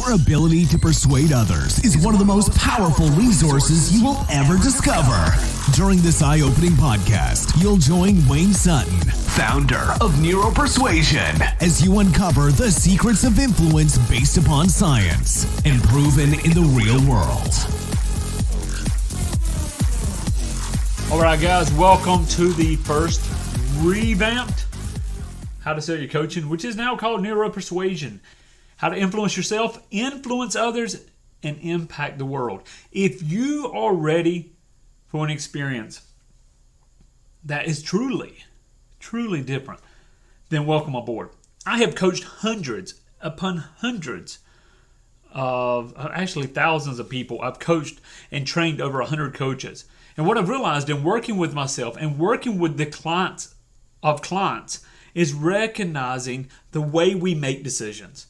Your ability to persuade others is one of the most powerful resources you will ever discover. During this eye-opening podcast, you'll join Wayne Sutton, founder of Persuasion, as you uncover the secrets of influence based upon science and proven in the real world. All right, guys, welcome to the first revamped How to Sell Your Coaching, which is now called Persuasion. How to influence yourself, influence others, and impact the world. If you are ready for an experience that is truly different, then welcome aboard. I have coached hundreds upon hundreds of, actually thousands of people. I've coached and trained over 100 coaches. And what I've realized in working with myself and working with the clients is recognizing the way we make decisions.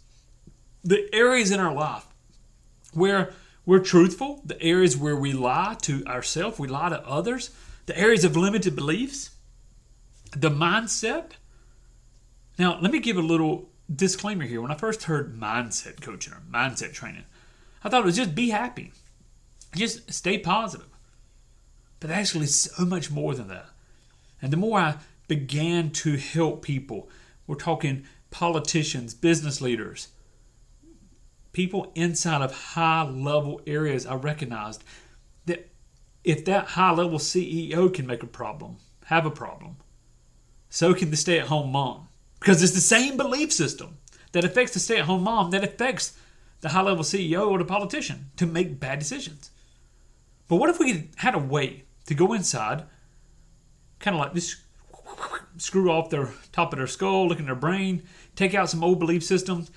The areas in our life where we're truthful, the areas where we lie to ourselves, we lie to others, the areas of limited beliefs, the mindset. Now, let me give a little disclaimer here. When I first heard mindset coaching or mindset training, I thought it was just be happy, just stay positive. But actually, so much more than that. And the more I began to help people, we're talking politicians, business leaders, people inside of high-level areas, I recognized that if that high-level CEO can have a problem, so can the stay-at-home mom. Because it's the same belief system that affects the stay-at-home mom that affects the high-level CEO or the politician to make bad decisions. But what if we had a way to go inside, kind of like this, screw off their top of their skull, look in their brain, take out some old belief systems,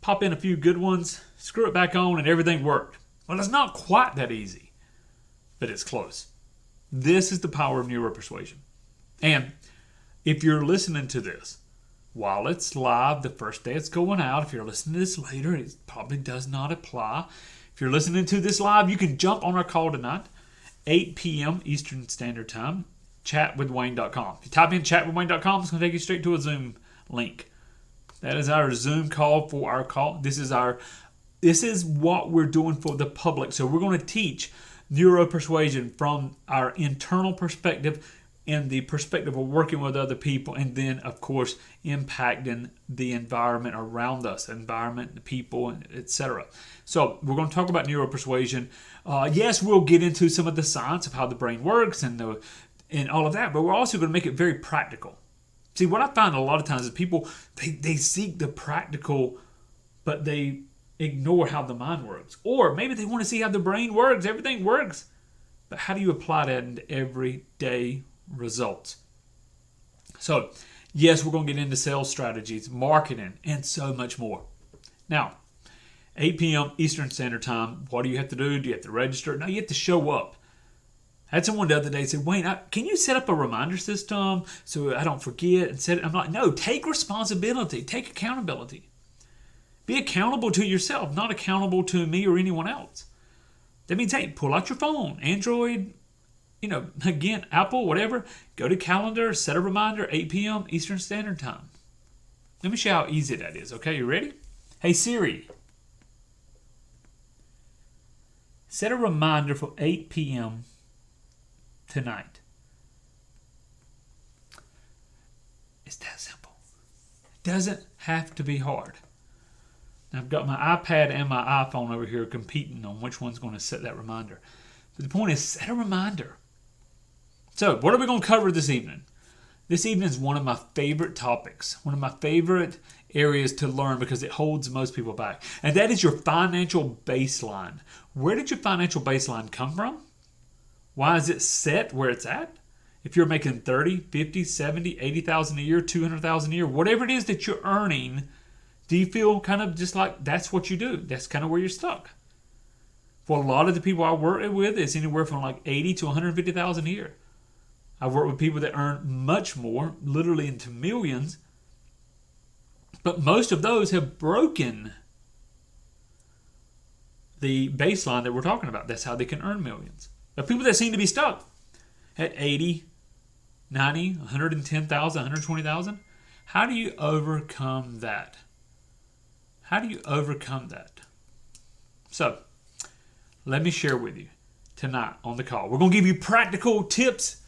pop in a few good ones, screw it back on, and everything worked. Well, it's not quite that easy, but it's close. This is the power of persuasion. And if you're listening to this, while it's live, the first day it's going out, if you're listening to this later, it probably does not apply. If you're listening to this live, you can jump on our call tonight, 8 p.m. Eastern Standard Time, chatwithwayne.com. If you type in chatwithwayne.com, it's going to take you straight to a Zoom link. That is our Zoom call for our call. This is what we're doing for the public. So we're going to teach persuasion from our internal perspective and the perspective of working with other people, and then, of course, impacting the environment around us, the people, etc. So we're going to talk about persuasion. Yes, we'll get into some of the science of how the brain works and all of that, but we're also going to make it very practical. See, what I find a lot of times is people, they seek the practical, but they ignore how the mind works. Or maybe they want to see how the brain works, everything works. But how do you apply that into everyday results? So, yes, we're going to get into sales strategies, marketing, and so much more. Now, 8 p.m. Eastern Standard Time, what do you have to do? Do you have to register? No, you have to show up. I had someone the other day say, Wayne, can you set up a reminder system so I don't forget and set it? I'm like, no, take responsibility, take accountability. Be accountable to yourself, not accountable to me or anyone else. That means, hey, pull out your phone, Android, again, Apple, whatever. Go to calendar, set a reminder, 8 p.m. Eastern Standard Time. Let me show you how easy that is, okay? You ready? Hey, Siri, set a reminder for 8 p.m. tonight. It's that simple. It doesn't have to be hard. Now, I've got my iPad and my iPhone over here competing on which one's going to set that reminder. But the point is, set a reminder. So, what are we going to cover this evening? This evening is one of my favorite topics, one of my favorite areas to learn because it holds most people back. And that is your financial baseline. Where did your financial baseline come from? Why is it set where it's at? If you're making 30, 50, 70, 80,000 a year, 200,000 a year, whatever it is that you're earning, do you feel kind of just like that's what you do? That's kind of where you're stuck. For a lot of the people I work with, it's anywhere from like 80 to 150,000 a year. I've worked with people that earn much more, literally into millions, but most of those have broken the baseline that we're talking about. That's how they can earn millions. But people that seem to be stuck at 80, 90, 110,000, 120,000, how do you overcome that? How do you overcome that? So let me share with you tonight on the call. We're going to give you practical tips,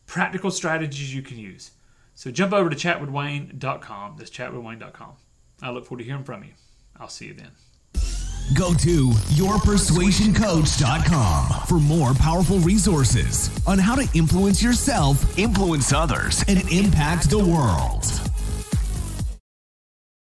practical strategies you can use. So jump over to chatwithwayne.com. That's chatwithwayne.com. I look forward to hearing from you. I'll see you then. Go to yourpersuasioncoach.com for more powerful resources on how to influence yourself, influence others, and impact the world.